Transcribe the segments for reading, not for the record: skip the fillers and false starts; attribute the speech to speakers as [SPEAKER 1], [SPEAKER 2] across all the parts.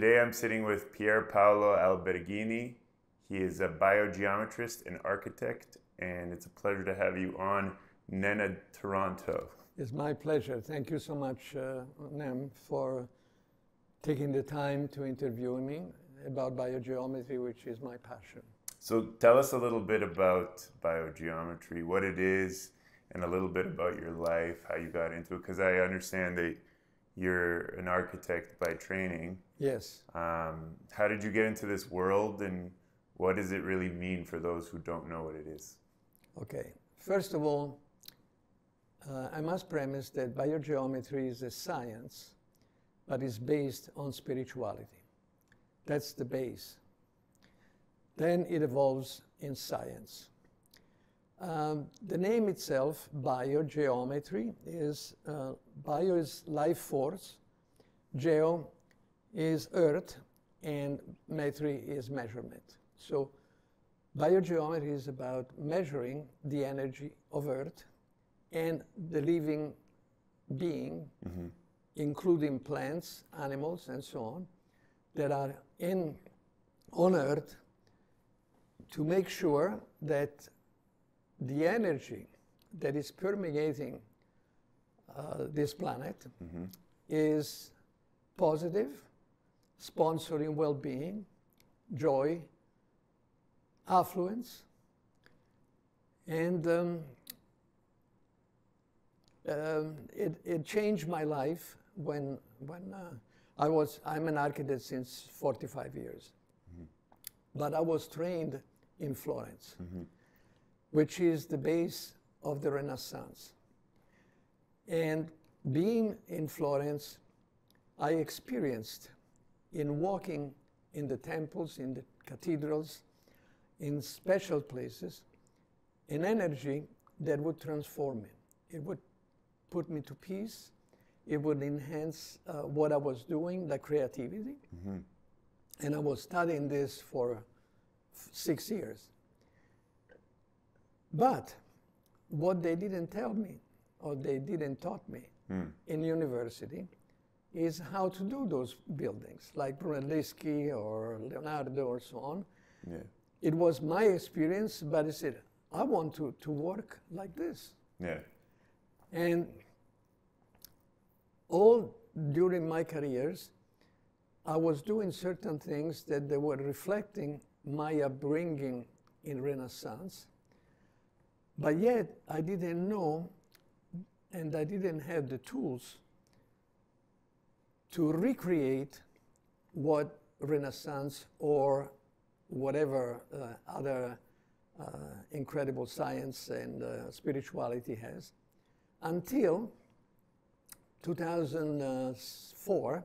[SPEAKER 1] Today I'm sitting with Pier Paolo Alberghini. He is a biogeometrist and architect, and it's a pleasure to have you on Nenad Toronto.
[SPEAKER 2] It's my pleasure. Thank you so much, Nem, for taking the time to interview me about biogeometry, which is my passion.
[SPEAKER 1] So tell us a little bit about biogeometry, what it is, and a little bit about your life, how you got into it, because I understand that you're an architect by training.
[SPEAKER 2] Yes.
[SPEAKER 1] How did you get into this world, and what does it really mean for those who don't know what it is?
[SPEAKER 2] Okay. First of all, I must premise that biogeometry is a science, but it's based on spirituality. That's the base. Then it evolves in science. The name itself, biogeometry, is bio is life force, geo is earth, and metry is measurement. So biogeometry is about measuring the energy of earth and the living being, including plants, animals, and so on, that are on earth, to make sure that the energy that is permeating this planet is positive, sponsoring well-being, joy, affluence, and it changed my life when I'm an architect since 45 years, but I was trained in Florence, which is the base of the Renaissance. And being in Florence, I experienced in walking in the temples, in the cathedrals, in special places, an energy that would transform me. It would put me to peace. It would enhance what I was doing, the creativity. And I was studying this for 6 years. But what they didn't tell me, or they didn't taught me in university, is how to do those buildings, like Brunelleschi or Leonardo or so on.
[SPEAKER 1] Yeah.
[SPEAKER 2] It was my experience, but I said, I want to work like this.
[SPEAKER 1] Yeah.
[SPEAKER 2] And all during my careers, I was doing certain things that they were reflecting my upbringing in Renaissance, but yet I didn't know, and I didn't have the tools to recreate what Renaissance or whatever other incredible science and spirituality has, until 2004,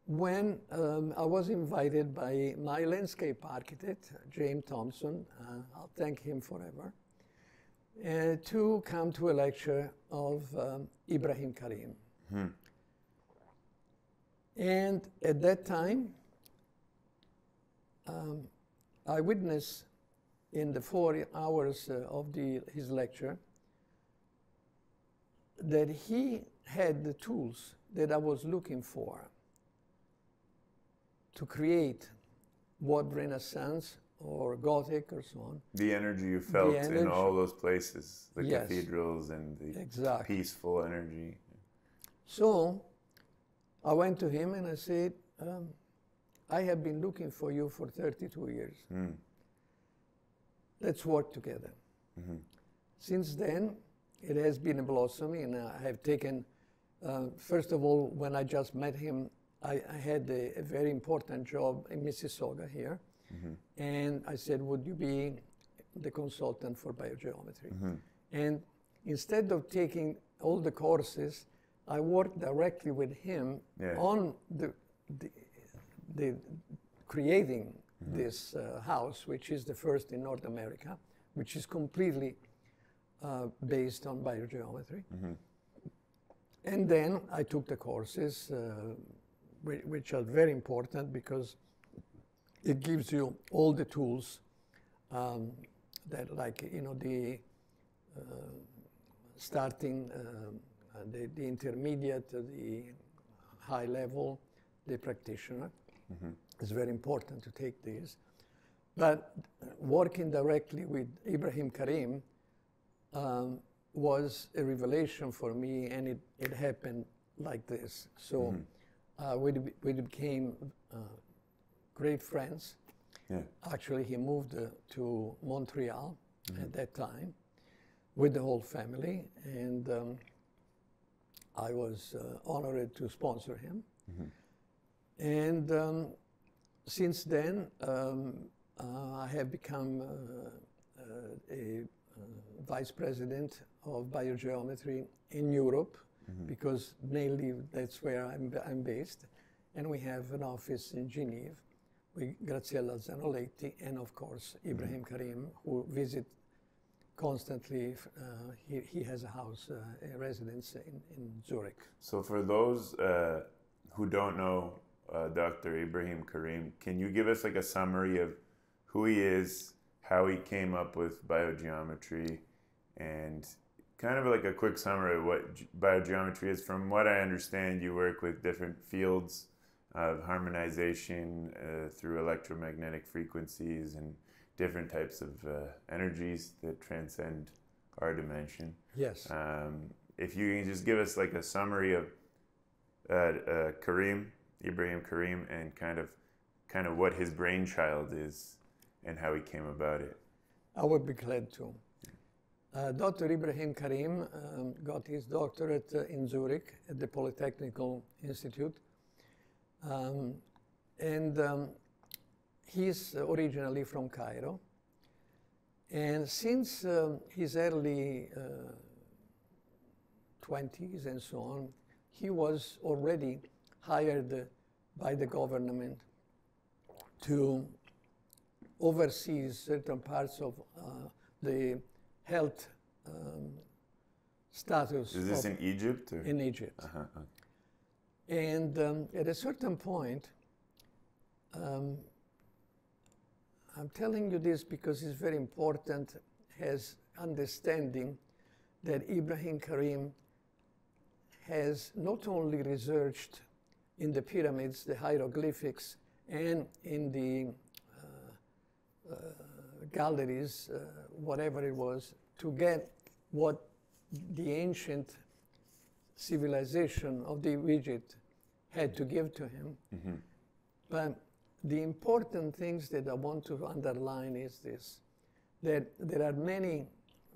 [SPEAKER 2] when I was invited by my landscape architect, James Thompson, I'll thank him forever, to come to a lecture of Ibrahim Karim. And at that time, I witnessed in the 4 hours of his lecture that he had the tools that I was looking for to create what Renaissance or Gothic or so on.
[SPEAKER 1] The energy you felt in all those places, the cathedrals and the peaceful energy.
[SPEAKER 2] So I went to him and I said, I have been looking for you for 32 years. Let's work together. Since then, it has been a blossoming, and I have taken, first of all, when I just met him, I had a very important job in Mississauga here. And I said, would you be the consultant for biogeometry? And instead of taking all the courses, I worked directly with him on the creating this house, which is the first in North America, which is completely based on biogeometry. And then I took the courses, which are very important because it gives you all the tools that, like, you know, the starting, the intermediate, the high level, the practitioner. It's very important to take these. But working directly with Ibrahim Karim was a revelation for me, and it happened like this. So we became great friends.
[SPEAKER 1] Yeah.
[SPEAKER 2] Actually, he moved to Montreal at that time with the whole family, and I was honored to sponsor him. And since then, I have become a vice president of biogeometry in Europe, because mainly that's where I'm based. And we have an office in Geneva with Graziella Zanoletti and, of course, Ibrahim Karim, who visit constantly. He has a house, a residence in Zurich.
[SPEAKER 1] So for those who don't know Dr. Ibrahim Karim, can you give us like a summary of who he is, how he came up with biogeometry, and kind of like a quick summary of what biogeometry is? From what I understand, you work with different fields of harmonization through electromagnetic frequencies and different types of energies that transcend our dimension.
[SPEAKER 2] Yes.
[SPEAKER 1] If you can just give us like a summary of Ibrahim Karim, and kind of what his brainchild is and how he came about it.
[SPEAKER 2] I would be glad to. Dr. Ibrahim Karim got his doctorate in Zurich at the Polytechnical Institute. He's originally from Cairo. And since his early 20s and so on, he was already hired by the government to oversee certain parts of the health status.
[SPEAKER 1] Is this in Egypt? Or?
[SPEAKER 2] In Egypt. Okay. And at a certain point, I'm telling you this because it's very important, has understanding that Ibrahim Karim has not only researched in the pyramids, the hieroglyphics, and in the galleries, whatever it was, to get what the ancient civilization of the Egypt had to give to him. But the important things that I want to underline is this, that there are many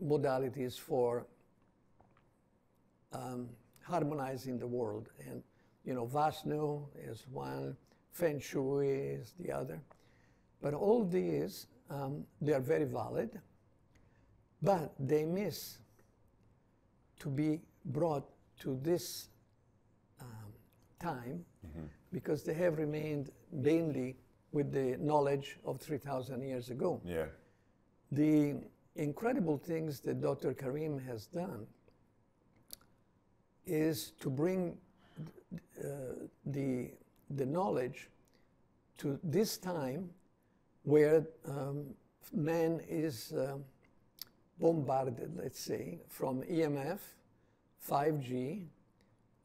[SPEAKER 2] modalities for harmonizing the world. And, you know, Vasnu is one, Feng Shui is the other. But all these, they are very valid, but they miss to be brought to this time because they have remained mainly with the knowledge of 3,000 years ago.
[SPEAKER 1] Yeah.
[SPEAKER 2] The incredible things that Dr. Karim has done is to bring the knowledge to this time where man is bombarded, let's say, from EMF, 5G,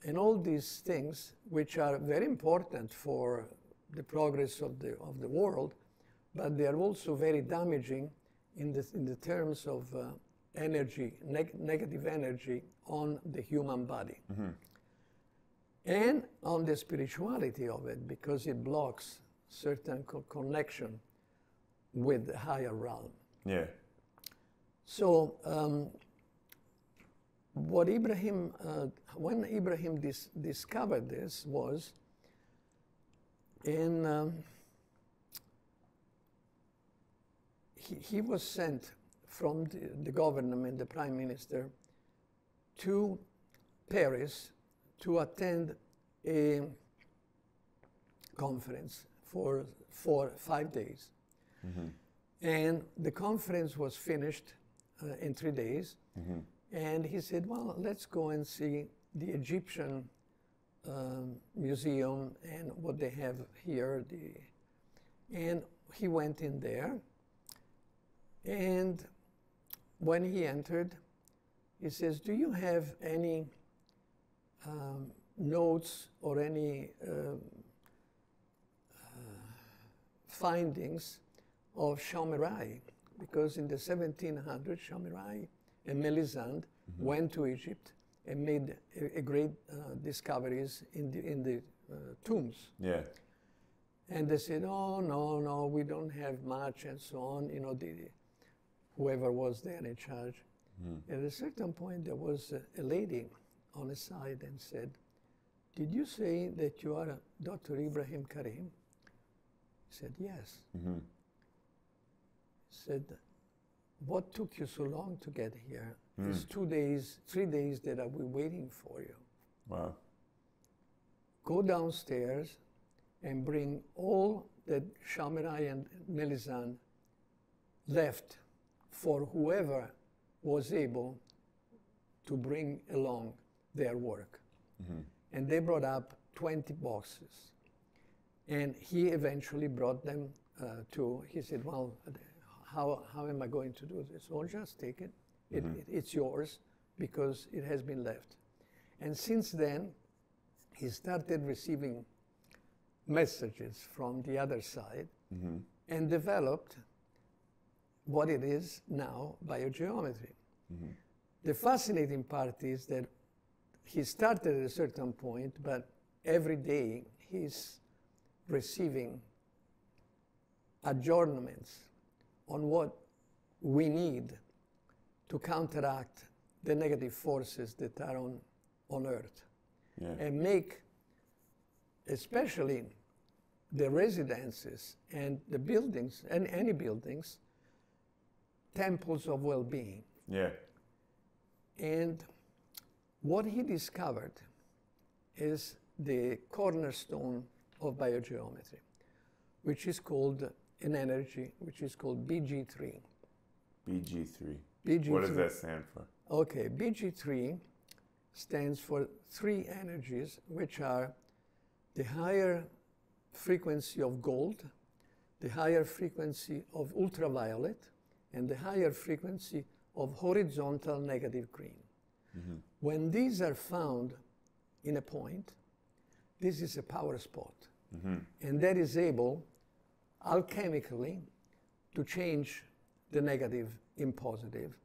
[SPEAKER 2] and all these things which are very important for the progress of the world, but they are also very damaging in the terms of energy, negative energy on the human body. And on the spirituality of it, because it blocks certain connection with the higher realm.
[SPEAKER 1] Yeah.
[SPEAKER 2] So what Ibrahim, when Ibrahim discovered this was in, he was sent from the government, the prime minister, to Paris to attend a conference for 5 days. And the conference was finished in 3 days. And he said, well, let's go and see the Egyptian museum and what they have here. And he went in there. And when he entered, he says, do you have any notes or any findings of Chamerai, because in the 1700s, Chamerai and Melisande went to Egypt and made a great discoveries in the tombs.
[SPEAKER 1] Yeah.
[SPEAKER 2] And they said, oh, no, we don't have much, and so on, whoever was there in charge. At a certain point, there was a lady on the side and said, did you say that you are Dr. Ibrahim Karim? He said, yes. He said, what took you so long to get here? It's 2 days, 3 days that I've been waiting for you.
[SPEAKER 1] Wow.
[SPEAKER 2] Go downstairs and bring all that Chamerai and Melisande left for whoever was able to bring along their work. And they brought up 20 boxes. And he eventually brought them he said, well, how am I going to do this? Well, just take it. It's yours because it has been left. And since then, he started receiving messages from the other side and developed what it is now, biogeometry. The fascinating part is that he started at a certain point, but every day he's receiving adjournments on what we need to counteract the negative forces that are on Earth. And make, especially the residences and the buildings, and any buildings, temples of well-being.
[SPEAKER 1] Yeah.
[SPEAKER 2] And what he discovered is the cornerstone of biogeometry, which is called an energy, which is called BG3.
[SPEAKER 1] BG3.
[SPEAKER 2] BG3.
[SPEAKER 1] What does that stand for?
[SPEAKER 2] Okay, BG3 stands for 3 energies, which are the higher frequency of gold, the higher frequency of ultraviolet, and the higher frequency of horizontal negative green. When these are found in a point, this is a power spot. And that is able, alchemically, to change the negative in positive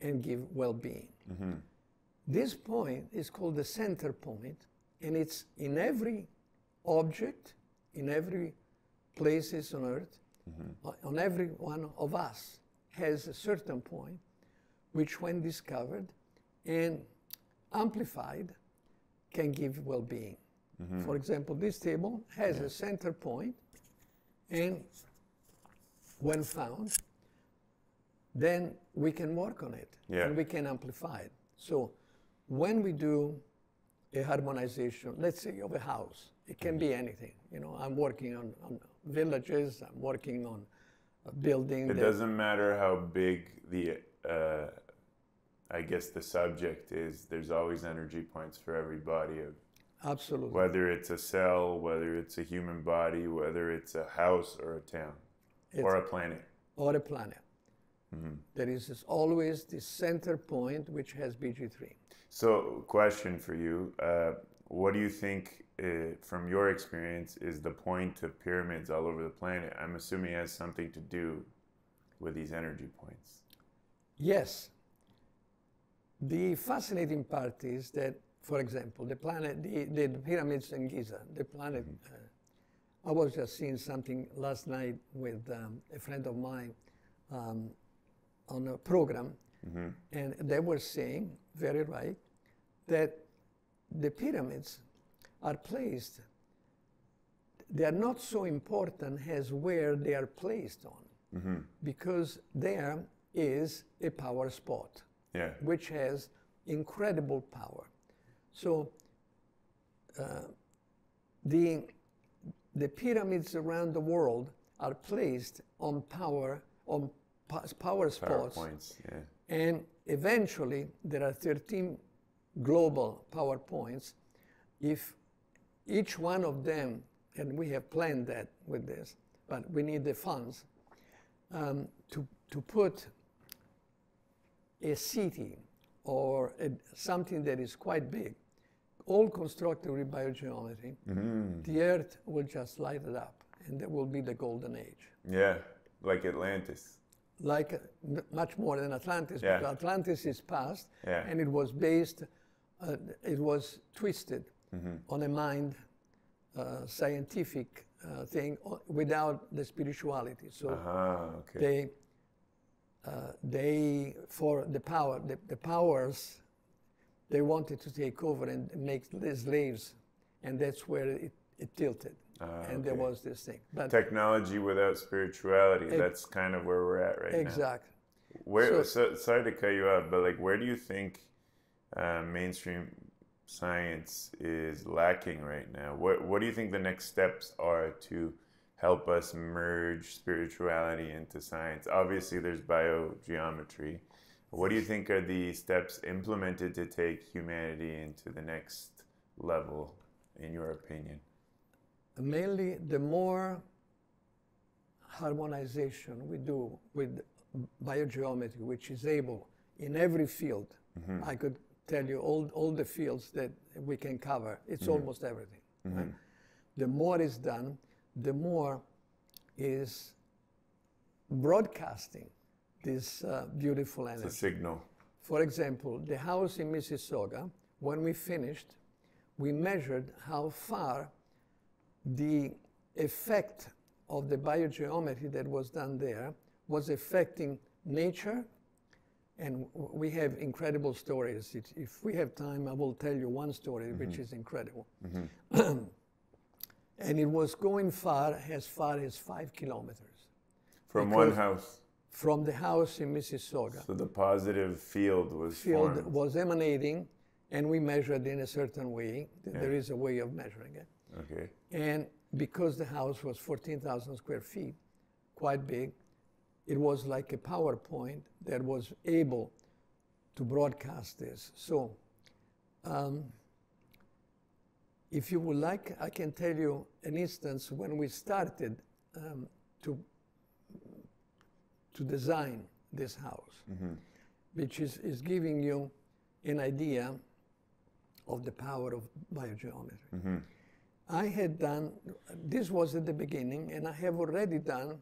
[SPEAKER 2] and give well-being. This point is called the center point, and it's in every object, in every places on Earth, on every one of us has a certain point, which when discovered and amplified, can give well-being. For example, this table has a center point, and when found, then we can work on it, and we can amplify it. So when we do a harmonization, let's say of a house, it can be anything. I'm working on villages, I'm working on a building.
[SPEAKER 1] It doesn't matter how big the, I guess the subject is, there's always energy points for everybody.
[SPEAKER 2] Absolutely.
[SPEAKER 1] Whether it's a cell, whether it's a human body, whether it's a house or a town, or a planet.
[SPEAKER 2] Or a planet. There is always this center point which has BG3.
[SPEAKER 1] So, question for you. What do you think, from your experience, is the point of pyramids all over the planet? I'm assuming it has something to do with these energy points.
[SPEAKER 2] Yes. The fascinating part is that, for example, the planet, the pyramids in Giza, the planet, I was just seeing something last night with a friend of mine on a program, and they were saying, very right, that the pyramids are placed, they are not so important as where they are placed on, because there is a power spot, which has incredible power. So the pyramids around the world are placed on power spots. Power
[SPEAKER 1] points,
[SPEAKER 2] and eventually there are 13 global power points. If each one of them, and we have planned that with this, but we need the funds to put a city or something that is quite big, all constructed with biogeometry, the Earth will just light it up and that will be the golden age.
[SPEAKER 1] Yeah, like Atlantis.
[SPEAKER 2] Like much more than Atlantis,
[SPEAKER 1] Yeah.
[SPEAKER 2] because Atlantis is past,
[SPEAKER 1] Yeah.
[SPEAKER 2] and it was based, it was twisted on a mind scientific thing without the spirituality. So
[SPEAKER 1] okay.
[SPEAKER 2] they for the power, the powers, they wanted to take over and make the slaves, and that's where it tilted. And there was this thing. But
[SPEAKER 1] technology without spirituality, that's kind of where we're at right now.
[SPEAKER 2] Exactly.
[SPEAKER 1] Where, sorry to cut you off, but like, where do you think mainstream science is lacking right now? What do you think the next steps are to help us merge spirituality into science? Obviously, there's biogeometry. What do you think are the steps implemented to take humanity into the next level, in your opinion?
[SPEAKER 2] Mainly, the more harmonization we do with biogeometry, which is able in every field, I could tell you all the fields that we can cover. It's almost everything. Right? The more is done, the more is broadcasting this beautiful energy.
[SPEAKER 1] It's a signal.
[SPEAKER 2] For example, the house in Mississauga, when we finished, we measured how far the effect of the biogeometry that was done there was affecting nature, and we have incredible stories. If we have time, I will tell you one story which is incredible. And it was going as far as 5 kilometers.
[SPEAKER 1] From one house?
[SPEAKER 2] From the house in Mississauga.
[SPEAKER 1] So the positive field was
[SPEAKER 2] emanating, and we measured in a certain way. There is a way of measuring it.
[SPEAKER 1] Okay.
[SPEAKER 2] And because the house was 14,000 square feet, quite big, it was like a PowerPoint that was able to broadcast this. So if you would like, I can tell you an instance when we started to design this house, which is giving you an idea of the power of biogeometry. I had done, this was at the beginning, and I have already done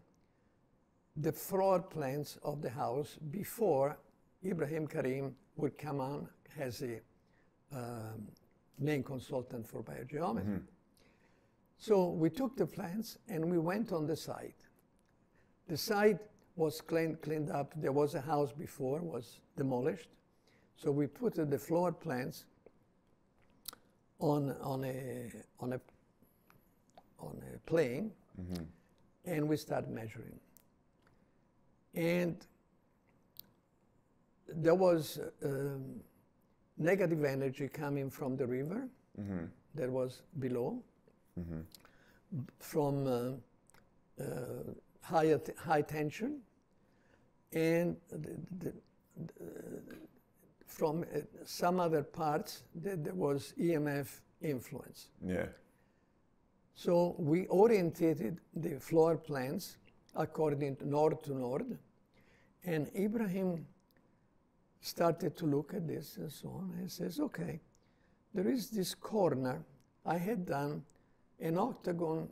[SPEAKER 2] the floor plans of the house before Ibrahim Karim would come on as a main consultant for biogeometry. So we took the plans and we went on the site. The site was cleaned up. There was a house before, was demolished. So we put the floor plans on a plane, and we start measuring. And there was negative energy coming from the river that was below, from high tension, and from some other parts that there was EMF influence.
[SPEAKER 1] Yeah.
[SPEAKER 2] So we orientated the floor plans according to north, and Ibrahim started to look at this and so on, and says, okay, there is this corner. I had done an octagon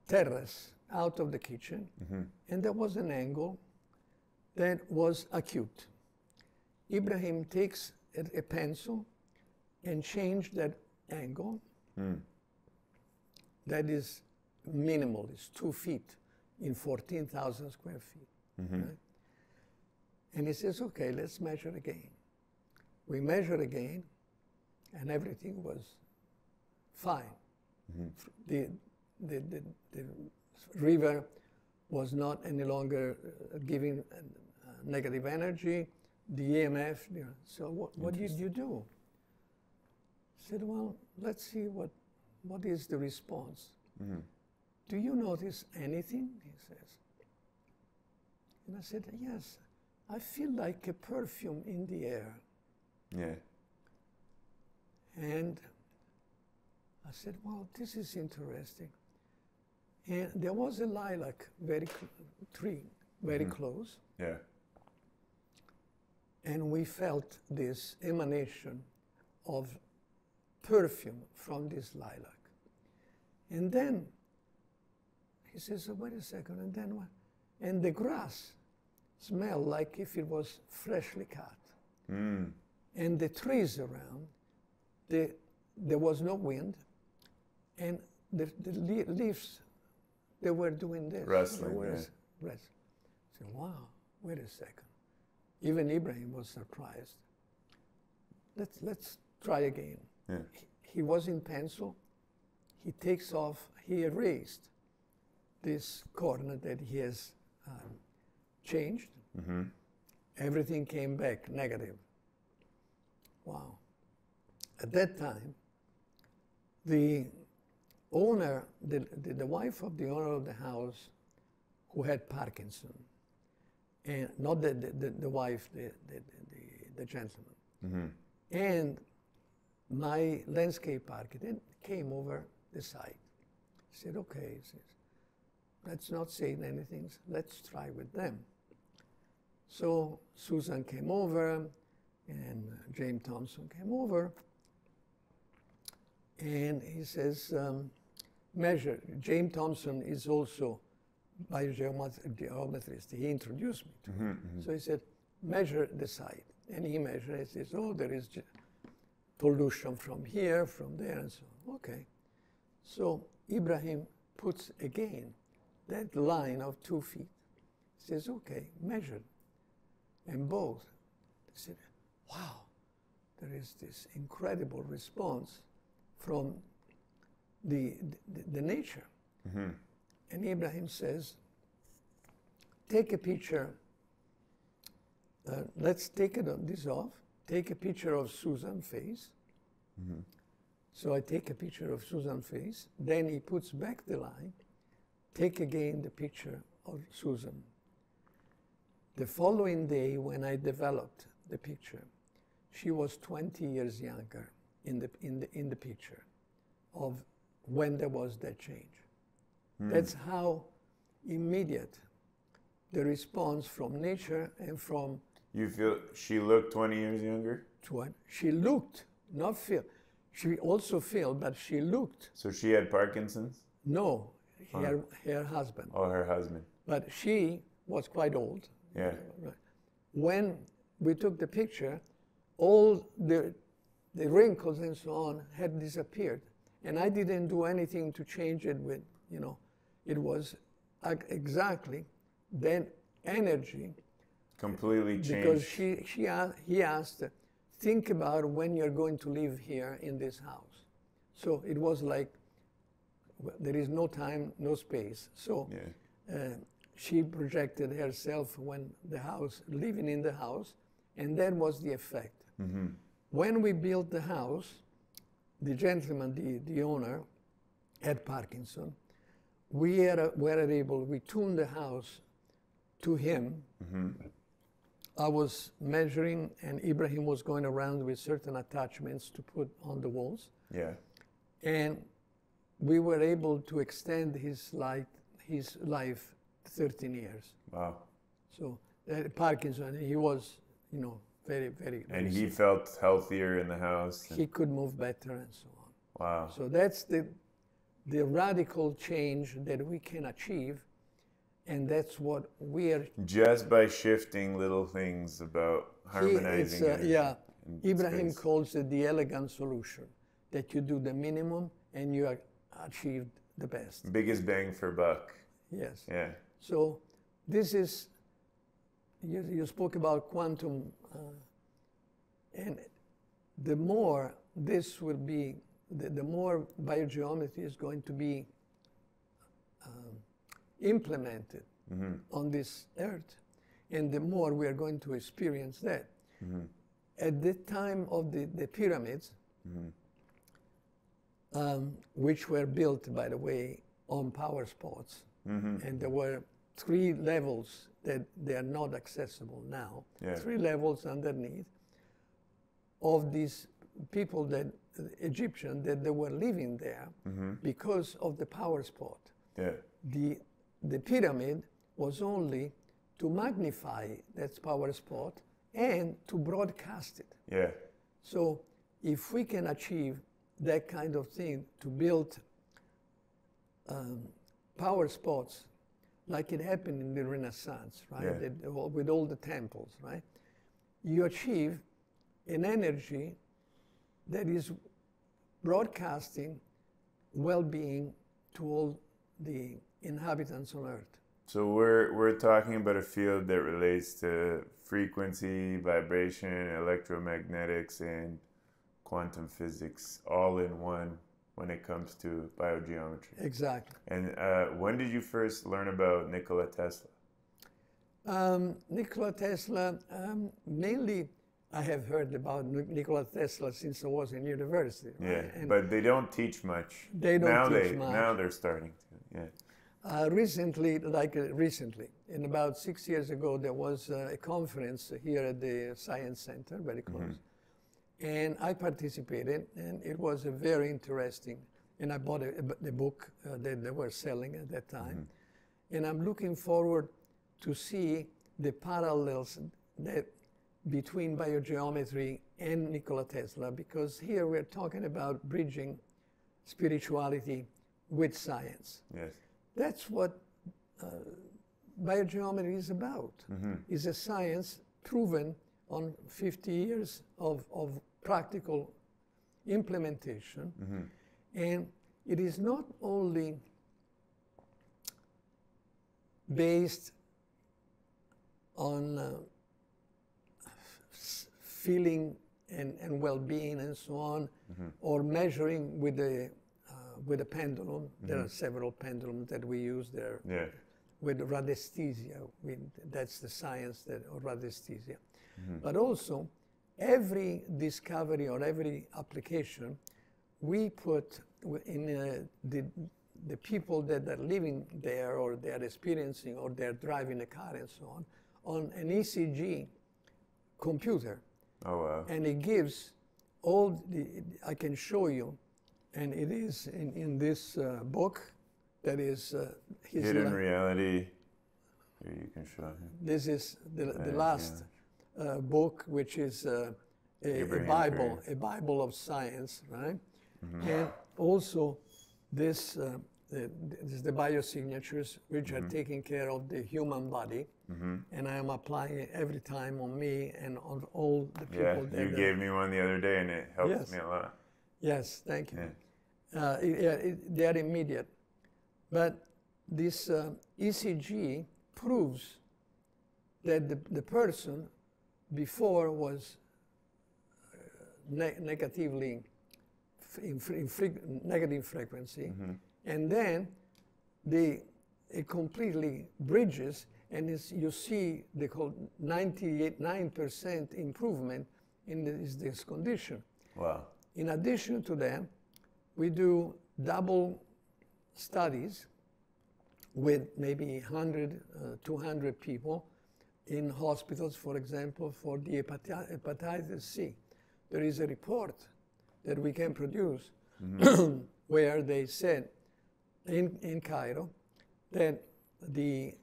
[SPEAKER 2] terrace out of the kitchen, and there was an angle that was acute. Ibrahim takes a pencil and changed that angle. That is minimal, it's 2 feet in 14,000 square feet. Right? And he says, okay, let's measure again. We measured again, and everything was fine. The river was not any longer giving negative energy, the EMF. So what did you do? I said, well, let's see what is the response. Do you notice anything? He says. And I said, yes, I feel like a perfume in the air.
[SPEAKER 1] Yeah.
[SPEAKER 2] And I said, well, this is interesting. And there was a lilac tree very close.
[SPEAKER 1] Yeah.
[SPEAKER 2] And we felt this emanation of perfume from this lilac. And then he says, oh, wait a second, and then what? And the grass smelled like if it was freshly cut.
[SPEAKER 1] Mm.
[SPEAKER 2] And the trees around, there was no wind, and the leaves, they were doing this.
[SPEAKER 1] Rustling, yeah.
[SPEAKER 2] I said, wow, wait a second. Even Ibrahim was surprised. Let's try again.
[SPEAKER 1] Yeah.
[SPEAKER 2] He was in pencil. He takes off, he erased this corner that he has changed.
[SPEAKER 1] Mm-hmm.
[SPEAKER 2] Everything came back negative. Wow. At that time, the owner, the wife of the owner of the house, who had Parkinson, and not the wife, the gentleman,
[SPEAKER 1] mm-hmm.
[SPEAKER 2] and my landscape architect came over the site. He said, okay, he says, let's not say anything, let's try with them. So Susan came over, and James Thompson came over, and he says, measure. James Thompson is also biogeometrist. He introduced me to him.
[SPEAKER 1] Mm-hmm.
[SPEAKER 2] So he said, measure the site. And he measured, he says, oh, there is pollution from here, from there, and so on. Okay. So Ibrahim puts again that line of 2 feet. He says, okay, measure. And both, they said, wow, there is this incredible response from the nature.
[SPEAKER 1] Mm-hmm.
[SPEAKER 2] And Ibrahim says, take a picture, let's take this off, take a picture of Susan's face.
[SPEAKER 1] Mm-hmm.
[SPEAKER 2] So I take a picture of Susan's face, then he puts back the line, take again the picture of Susan. The following day, when I developed the picture, she was 20 years younger in the picture of when there was that change. Mm. That's how immediate the response from nature and from...
[SPEAKER 1] You feel she looked 20 years younger?
[SPEAKER 2] She looked, not feel. She also felt, but she looked.
[SPEAKER 1] So she had Parkinson's?
[SPEAKER 2] No, her husband.
[SPEAKER 1] Oh, her husband.
[SPEAKER 2] But she was quite old.
[SPEAKER 1] Yeah.
[SPEAKER 2] When we took the picture, all the wrinkles and so on had disappeared. And I didn't do anything to change it with, it was exactly then energy.
[SPEAKER 1] Completely changed.
[SPEAKER 2] Because he asked, think about when you're going to live here in this house. So it was like, there is no time, no space. So she projected herself living in the house, and that was the effect.
[SPEAKER 1] Mm-hmm.
[SPEAKER 2] When we built the house, the gentleman, the owner, had Parkinson. We tuned the house to him.
[SPEAKER 1] Mm-hmm.
[SPEAKER 2] I was measuring, and Ibrahim was going around with certain attachments to put on the walls.
[SPEAKER 1] Yeah.
[SPEAKER 2] And we were able to extend his life 13 years.
[SPEAKER 1] Wow.
[SPEAKER 2] So Parkinson, he was, very, very...
[SPEAKER 1] And he felt healthier in the house.
[SPEAKER 2] He could move better and so on.
[SPEAKER 1] Wow.
[SPEAKER 2] So that's the radical change that we can achieve, and that's what we're...
[SPEAKER 1] Just by shifting little things about harmonizing.
[SPEAKER 2] Ibrahim calls it the elegant solution, that you do the minimum and you achieve the best.
[SPEAKER 1] Biggest bang for buck.
[SPEAKER 2] Yes.
[SPEAKER 1] Yeah.
[SPEAKER 2] So this is, you spoke about quantum, and the more this will be, the more biogeometry is going to be implemented on this earth, and the more we are going to experience that. Mm-hmm. At the time of the pyramids, which were built, by the way, on power spots, and there were 3 levels that they are not accessible now, 3 levels underneath, of these people, Egyptians, that they were living there because of the power spot. Yeah. The pyramid was only to magnify that power spot and to broadcast it.
[SPEAKER 1] Yeah.
[SPEAKER 2] So if we can achieve that kind of thing to build power spots like it happened in the Renaissance, right?
[SPEAKER 1] Yeah.
[SPEAKER 2] With all the temples, right? You achieve an energy that is broadcasting well-being to all the inhabitants on Earth.
[SPEAKER 1] So we're talking about a field that relates to frequency, vibration, electromagnetics, and quantum physics all in one when it comes to biogeometry.
[SPEAKER 2] Exactly.
[SPEAKER 1] And when did you first learn about Nikola Tesla?
[SPEAKER 2] Nikola Tesla, mainly I have heard about Nikola Tesla since I was in university. Right?
[SPEAKER 1] Yeah, but they don't teach much.
[SPEAKER 2] They don't teach much.
[SPEAKER 1] Now they're starting to, yeah.
[SPEAKER 2] Recently, in about 6 years ago, there was a conference here at the Science Center, very close. And I participated, and it was a very interesting, and I bought the book that they were selling at that time. And I'm looking forward to see the parallels that between biogeometry and Nikola Tesla, because here we're talking about bridging spirituality with science.
[SPEAKER 1] Yes.
[SPEAKER 2] That's what biogeometry is about. It's a science proven on 50 years of practical implementation. And it is not only based on feeling and well-being and so on, or measuring with a pendulum. There are several pendulums that we use there.
[SPEAKER 1] Yeah.
[SPEAKER 2] With radiesthesia, that's the science of radiesthesia. But also, every discovery or every application, we put in the people that are living there, or they're experiencing, or they're driving a car and so on an ECG computer.
[SPEAKER 1] Oh, wow.
[SPEAKER 2] And it gives all I can show you, and it is in this book that is
[SPEAKER 1] Hidden Reality. Here you can show him.
[SPEAKER 2] This is the last book, which is a Bible of science, right? And also this is the biosignatures, which are taking care of the human body, and I am applying it every time on me and on all the people.
[SPEAKER 1] Yeah, you gave me one the other day, and it helped me a lot.
[SPEAKER 2] Yes, thank you. Yeah. They are immediate, but this ECG proves that the person before was negatively in negative frequency, and then it completely bridges, and you see the 99% improvement in this condition.
[SPEAKER 1] Wow.
[SPEAKER 2] In addition to that, we do double studies with maybe 100, 200 people in hospitals, for example, for the hepatitis C. There is a report that we can produce where they said in Cairo that the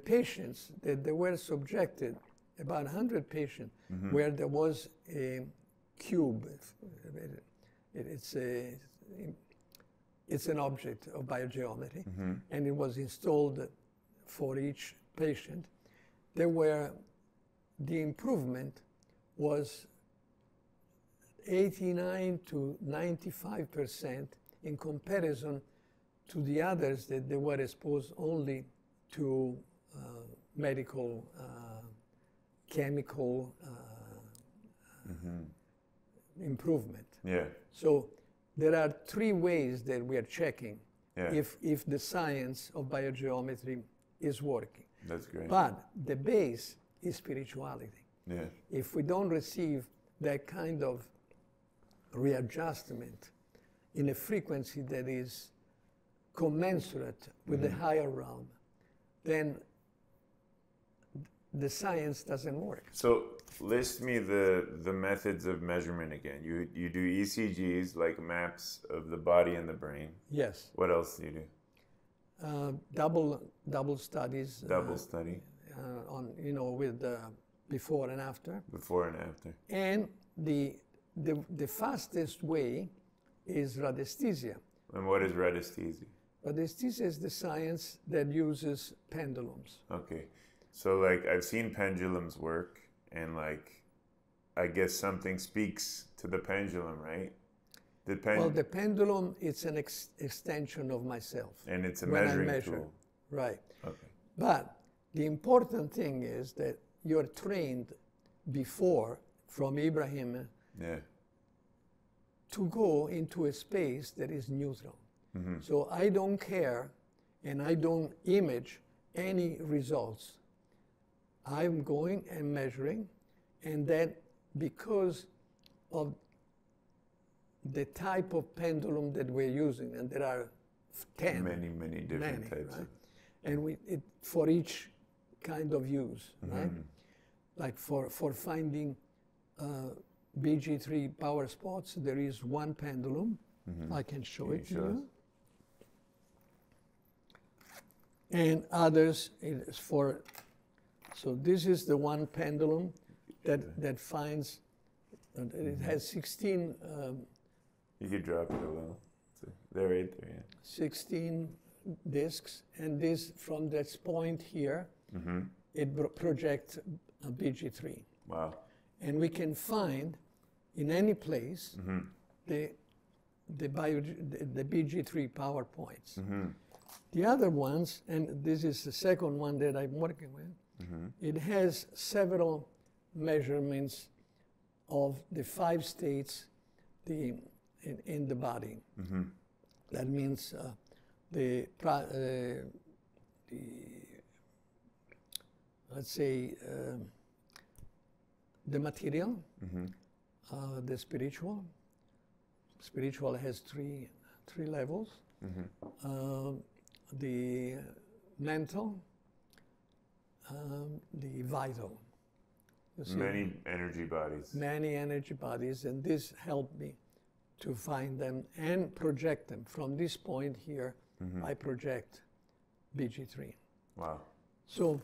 [SPEAKER 2] patients that they were subjected, about 100 patients, where there was a cube, it's an object of biogeometry, and it was installed for each patient. The improvement was 89 to 95% in comparison to the others that they were exposed only to medical, chemical improvement.
[SPEAKER 1] Yeah.
[SPEAKER 2] So there are three ways that we are checking if the science of biogeometry is working.
[SPEAKER 1] That's great.
[SPEAKER 2] But the base is spirituality.
[SPEAKER 1] Yeah.
[SPEAKER 2] If we don't receive that kind of readjustment in a frequency that is commensurate with the higher realm, then the science doesn't work.
[SPEAKER 1] So list me the methods of measurement again. You do ECGs, like maps of the body and the brain.
[SPEAKER 2] Yes.
[SPEAKER 1] What else do you do?
[SPEAKER 2] Double studies.
[SPEAKER 1] Double study.
[SPEAKER 2] On with before and after.
[SPEAKER 1] Before and after.
[SPEAKER 2] And the fastest way is radiesthesia.
[SPEAKER 1] And what is radiesthesia?
[SPEAKER 2] Radiesthesia is the science that uses pendulums.
[SPEAKER 1] Okay. So like I've seen pendulums work, and like I guess something speaks to the pendulum, right?
[SPEAKER 2] Well, the pendulum, it's an extension of myself.
[SPEAKER 1] And it's a
[SPEAKER 2] when
[SPEAKER 1] measuring
[SPEAKER 2] I measure.
[SPEAKER 1] tool.
[SPEAKER 2] Right.
[SPEAKER 1] Okay.
[SPEAKER 2] But the important thing is that you're trained before, from Ibrahim,
[SPEAKER 1] Yeah.
[SPEAKER 2] to go into a space that is neutral.
[SPEAKER 1] Mm-hmm.
[SPEAKER 2] So I don't care, and I don't image any results. I'm going and measuring, and that because of the type of pendulum that we're using, and there are 10.
[SPEAKER 1] Many different types.
[SPEAKER 2] Right? And for each kind of use, right? Like for finding BG3 power spots, there is one pendulum. I can show it to you. And others is for, so this is the one pendulum that finds, it has 16
[SPEAKER 1] you could drop it a little. They're right there, yeah.
[SPEAKER 2] 16 discs, and this, from this point here, it projects a BG3.
[SPEAKER 1] Wow.
[SPEAKER 2] And we can find in any place the BG3 power points. The other ones, and this is the second one that I'm working with, it has several measurements of the 5 states in the body. That means let's say the material, the spiritual. Spiritual has three levels. The mental, the vital.
[SPEAKER 1] Many energy bodies.
[SPEAKER 2] Many energy bodies, and this helped me to find them and project them. From this point here, I project BG3.
[SPEAKER 1] Wow.
[SPEAKER 2] So,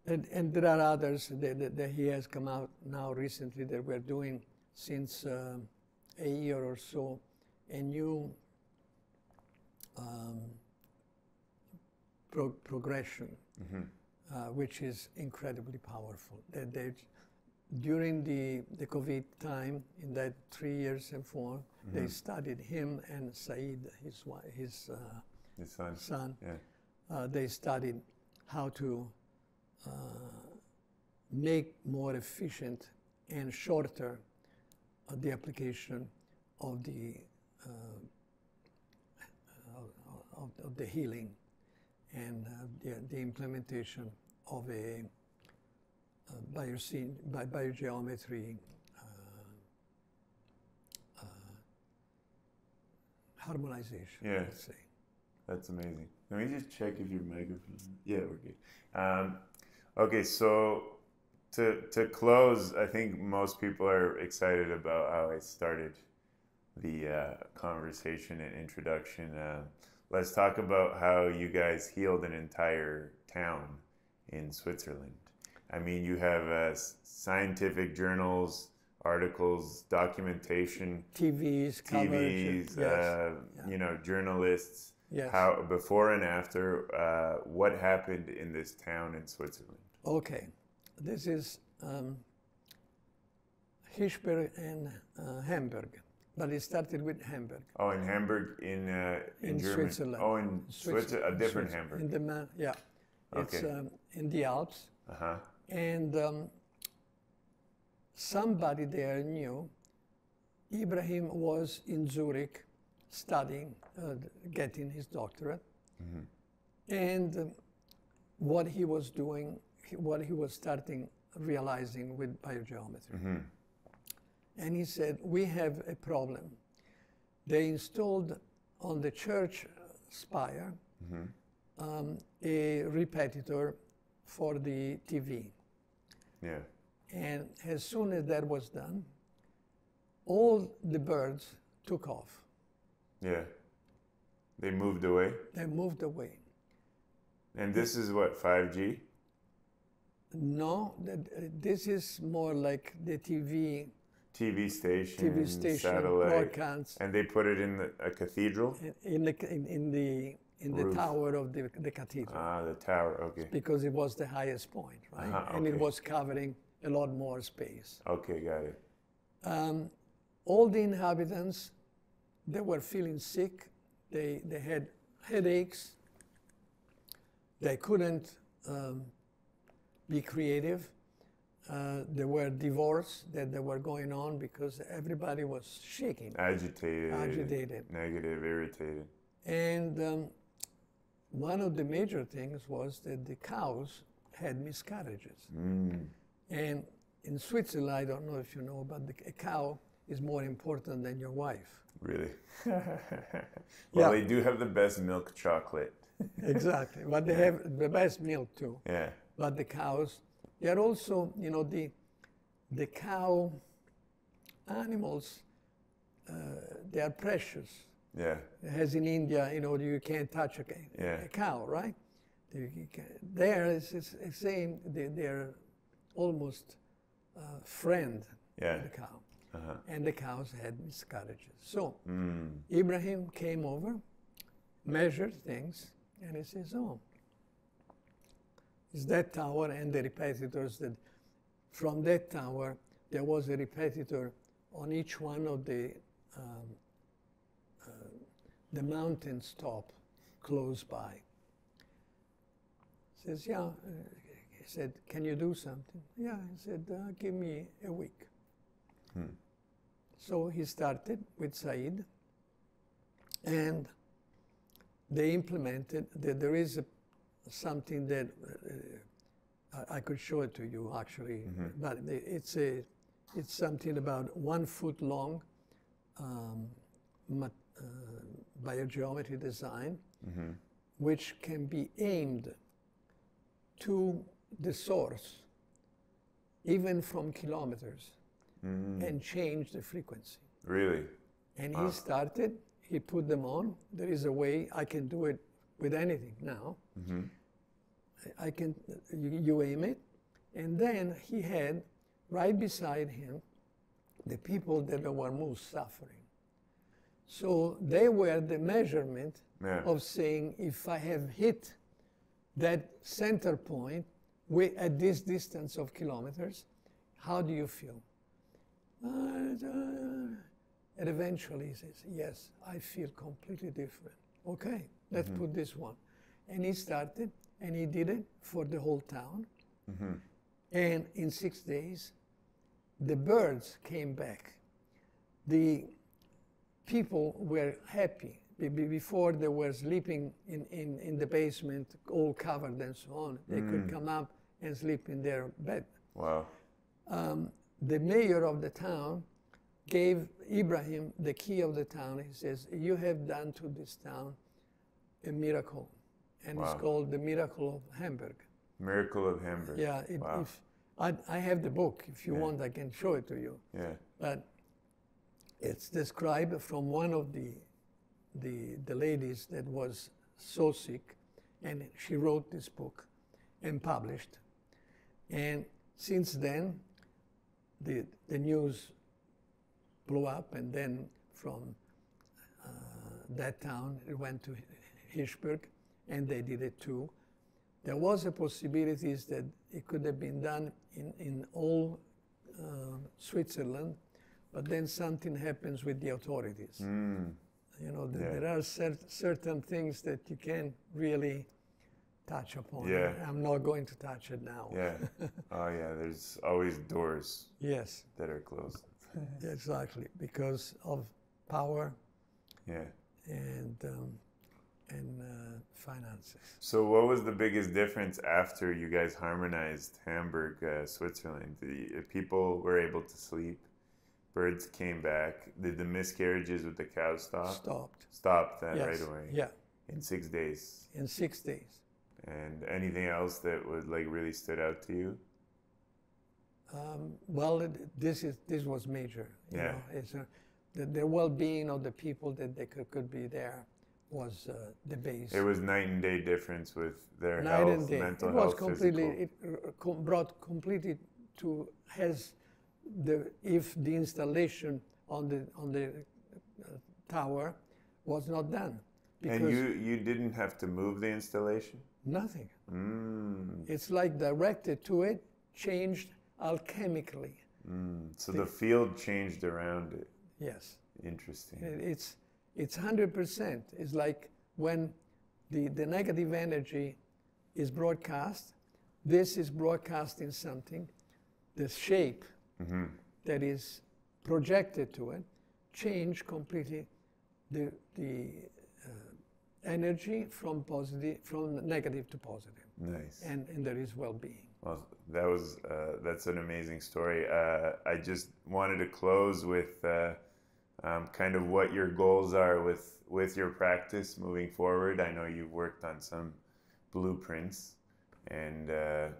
[SPEAKER 2] and there are others that he has come out now recently that we're doing since a year or so, a new progression, which is incredibly powerful. During the COVID time, in that 3 years and 4, they studied him and Said, his son. Yeah. They studied how to make more efficient and shorter the application of the healing and the implementation of a biogeometry harmonization,
[SPEAKER 1] yeah.
[SPEAKER 2] let's say.
[SPEAKER 1] That's amazing. Let me just check if your microphone. Yeah, we're good. Okay, so to close, I think most people are excited about how I started the conversation and introduction. Let's talk about how you guys healed an entire town in Switzerland. I mean, you have scientific journals, articles, documentation,
[SPEAKER 2] TVs,
[SPEAKER 1] yes. You know, journalists.
[SPEAKER 2] Yes.
[SPEAKER 1] How before and after, what happened in this town in Switzerland?
[SPEAKER 2] Okay, this is Hirschberg and Hamburg, but it started with Hamburg.
[SPEAKER 1] Oh, in Hamburg, in Germany.
[SPEAKER 2] Switzerland.
[SPEAKER 1] Oh, in Switzerland, a different Hamburg.
[SPEAKER 2] It's in the Alps.
[SPEAKER 1] Uh-huh.
[SPEAKER 2] And somebody there knew Ibrahim was in Zurich studying, getting his doctorate. And what he was doing, what he was realizing with biogeometry. And he said, we have a problem. They installed on the church spire a repetitor for the TV.
[SPEAKER 1] Yeah.
[SPEAKER 2] And as soon as that was done, all the birds took off.
[SPEAKER 1] Yeah. They moved away?
[SPEAKER 2] They moved away.
[SPEAKER 1] And this is what, 5G?
[SPEAKER 2] No, this is more like the TV
[SPEAKER 1] TV station,
[SPEAKER 2] TV station,
[SPEAKER 1] satellite,
[SPEAKER 2] broadcasts,
[SPEAKER 1] and they put it in a cathedral.
[SPEAKER 2] in the tower of the cathedral.
[SPEAKER 1] Ah, the tower. Okay.
[SPEAKER 2] Because it was the highest point, right? And it was covering a lot more space.
[SPEAKER 1] Okay, got it.
[SPEAKER 2] All the inhabitants, they were feeling sick. They had headaches. They couldn't be creative. There were divorces that were going on because everybody was shaking.
[SPEAKER 1] Agitated. Negative, irritated.
[SPEAKER 2] And one of the major things was that the cows had miscarriages. And in Switzerland, I don't know if you know, but a cow is more important than your wife.
[SPEAKER 1] Really? Well, they do have the best milk chocolate.
[SPEAKER 2] Exactly, but they have the best milk too.
[SPEAKER 1] Yeah.
[SPEAKER 2] But the cows, they are also, you know, the cow animals, they are precious.
[SPEAKER 1] Yeah.
[SPEAKER 2] As in India, you know, you can't touch a cow, right? There, it's the same, they're almost friend of the cow. And the cows had miscarriages. So Ibrahim came over, measured things, and he says, oh, it's that tower and the repetitors that from that tower, there was a repetitor on each one of the mountains top close by. He says, yeah. He said, can you do something? Yeah, he said, give me a week. So he started with Said, and they implemented that there is something that I could show it to you actually, but it's something about 1 foot long biogeometry design, which can be aimed to the source, even from kilometers, and change the frequency.
[SPEAKER 1] Really?
[SPEAKER 2] And he started, he put them on. There is a way I can do it with anything now. I can, you aim it, and then he had right beside him the people that were most suffering. So they were the measurement of saying, if I have hit that center point at this distance of kilometers, how do you feel? And eventually he says, yes, I feel completely different. Okay, let's put this one. And he started, and he did it for the whole town. And in 6 days, the birds came back. The people were happy. Before they were sleeping in the basement, all covered and so on. They could come up and sleep in their bed.
[SPEAKER 1] Wow.
[SPEAKER 2] The mayor of the town gave Ibrahim the key of the town. He says, you have done to this town a miracle. And it's called the Miracle of Hamburg.
[SPEAKER 1] Miracle of Hamburg.
[SPEAKER 2] Yeah. If I have the book. If you want, I can show it to you.
[SPEAKER 1] Yeah.
[SPEAKER 2] But it's described from one of the ladies that was so sick, and she wrote this book and published. And since then, the news blew up, and then from that town it went to Hirschberg, and they did it too. There was a possibility that it could have been done in all Switzerland, but then something happens with the authorities. You know, there are certain things that you can't really touch upon.
[SPEAKER 1] Yeah.
[SPEAKER 2] I'm not going to touch it now.
[SPEAKER 1] Yeah. Oh, yeah. There's always doors.
[SPEAKER 2] Yes.
[SPEAKER 1] That are closed.
[SPEAKER 2] Exactly, because of power.
[SPEAKER 1] Yeah.
[SPEAKER 2] And finances.
[SPEAKER 1] So, what was the biggest difference after you guys harmonized Hamburg, Switzerland? The people were able to sleep. Birds came back. Did the miscarriages with the cows stop? Stopped that right away?
[SPEAKER 2] Yeah.
[SPEAKER 1] In 6 days?
[SPEAKER 2] In 6 days.
[SPEAKER 1] And anything else that was like really stood out to you?
[SPEAKER 2] Well, this was major. You know, it's the well-being of the people that they could be there was the base.
[SPEAKER 1] It was night and day difference with their
[SPEAKER 2] night
[SPEAKER 1] health,
[SPEAKER 2] and day.
[SPEAKER 1] mental
[SPEAKER 2] it was
[SPEAKER 1] health,
[SPEAKER 2] completely,
[SPEAKER 1] physical.
[SPEAKER 2] It brought completely to, as if the installation on the tower was not done.
[SPEAKER 1] And you didn't have to move the installation?
[SPEAKER 2] Nothing.
[SPEAKER 1] Mm.
[SPEAKER 2] It's like directed to it, changed alchemically.
[SPEAKER 1] So the field changed around it.
[SPEAKER 2] Yes.
[SPEAKER 1] Interesting.
[SPEAKER 2] It's 100%. It's like when the negative energy is broadcast, this is broadcasting something, the shape that is projected to it, change completely the energy from negative to positive.
[SPEAKER 1] Nice.
[SPEAKER 2] And there is well-being.
[SPEAKER 1] Well, that's an amazing story. I just wanted to close with kind of what your goals are with your practice moving forward. I know you've worked on some blueprints, and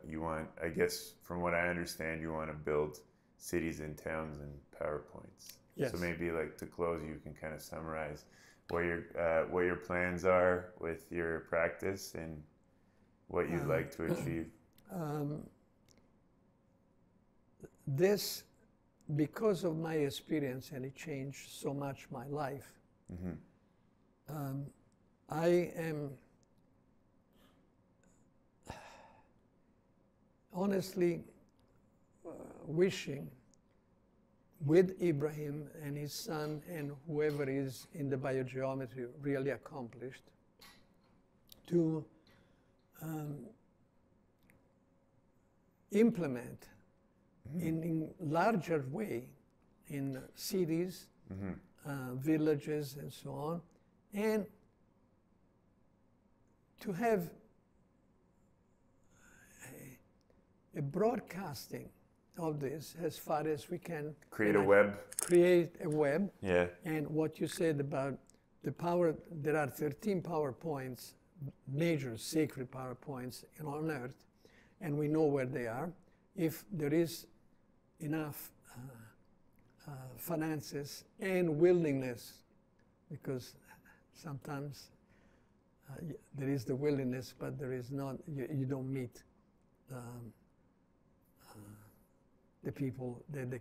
[SPEAKER 1] you want, I guess, from what I understand, you want to build cities and towns and PowerPoints.
[SPEAKER 2] Yes.
[SPEAKER 1] So maybe, like, to close, you can kind of summarize what your plans are with your practice and what you'd like to achieve.
[SPEAKER 2] This, because of my experience, and it changed so much my life, I am honestly wishing, with Ibrahim and his son and whoever is in the biogeometry really accomplished, to implement in larger way in cities, villages, and so on, and to have a broadcasting of this as far as we can.
[SPEAKER 1] Create a web.
[SPEAKER 2] Create a web.
[SPEAKER 1] Yeah.
[SPEAKER 2] And what you said about the power, there are 13 power points, major sacred power points on Earth, and we know where they are. If there is enough finances and willingness, because sometimes there is the willingness, but there is not, you don't meet the people that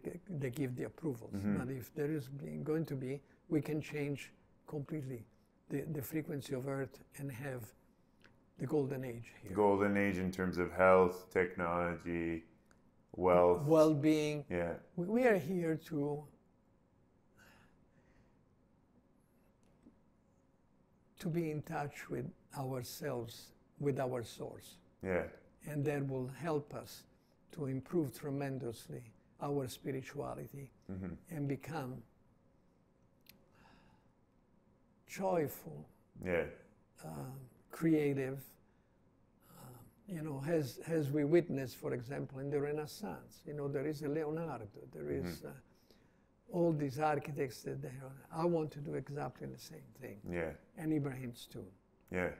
[SPEAKER 2] give the approvals. But if there is going to be, we can change completely the frequency of Earth and have the golden age here.
[SPEAKER 1] Golden age in terms of health, technology, wealth,
[SPEAKER 2] well-being.
[SPEAKER 1] Yeah.
[SPEAKER 2] We are here to be in touch with ourselves, with our source.
[SPEAKER 1] Yeah.
[SPEAKER 2] And that will help us to improve tremendously our spirituality and become joyful,
[SPEAKER 1] Yeah.
[SPEAKER 2] Creative, you know, as we witness, for example, in the Renaissance. You know, there is a Leonardo, there is all these architects that they are. I want to do exactly the same thing.
[SPEAKER 1] Yeah.
[SPEAKER 2] And Ibrahim's too.
[SPEAKER 1] Yeah.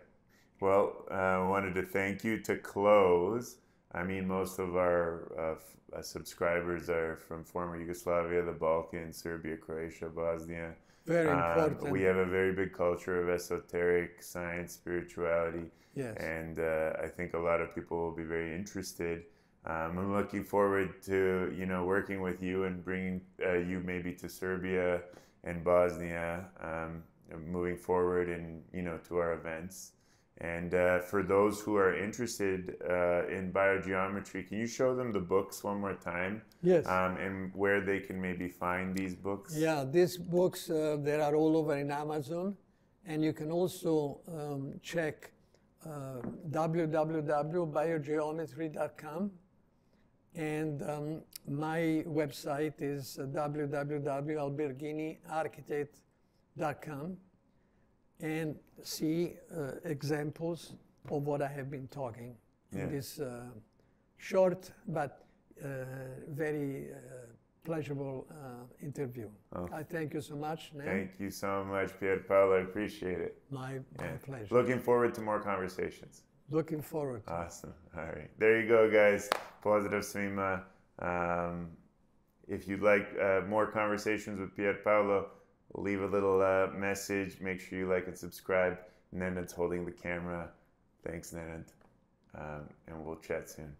[SPEAKER 1] Well, I wanted to thank you to close. I mean, most of our subscribers are from former Yugoslavia, the Balkans, Serbia, Croatia, Bosnia.
[SPEAKER 2] Very important.
[SPEAKER 1] We have a very big culture of esoteric science, spirituality.
[SPEAKER 2] Yes.
[SPEAKER 1] And I think a lot of people will be very interested. I'm looking forward to, you know, working with you and bringing you maybe to Serbia and Bosnia, moving forward and, you know, to our events. And for those who are interested in biogeometry, can you show them the books one more time?
[SPEAKER 2] Yes.
[SPEAKER 1] And where they can maybe find these books?
[SPEAKER 2] Yeah, these books, they are all over in Amazon. And you can also check www.biogeometry.com. And my website is www.alberghiniarchitect.com. And see examples of what I have been talking in this short but very pleasurable interview. Oh. I thank you so much, Nenad.
[SPEAKER 1] Thank you so much, Pierpaolo. I appreciate it.
[SPEAKER 2] My pleasure.
[SPEAKER 1] Looking forward to more conversations.
[SPEAKER 2] Looking forward to
[SPEAKER 1] Awesome. All right. There you go, guys. Pozdrav svima. If you'd like more conversations with Pierpaolo, leave a little message. Make sure you like and subscribe. Nenad's holding the camera. Thanks, Nenad. And we'll chat soon.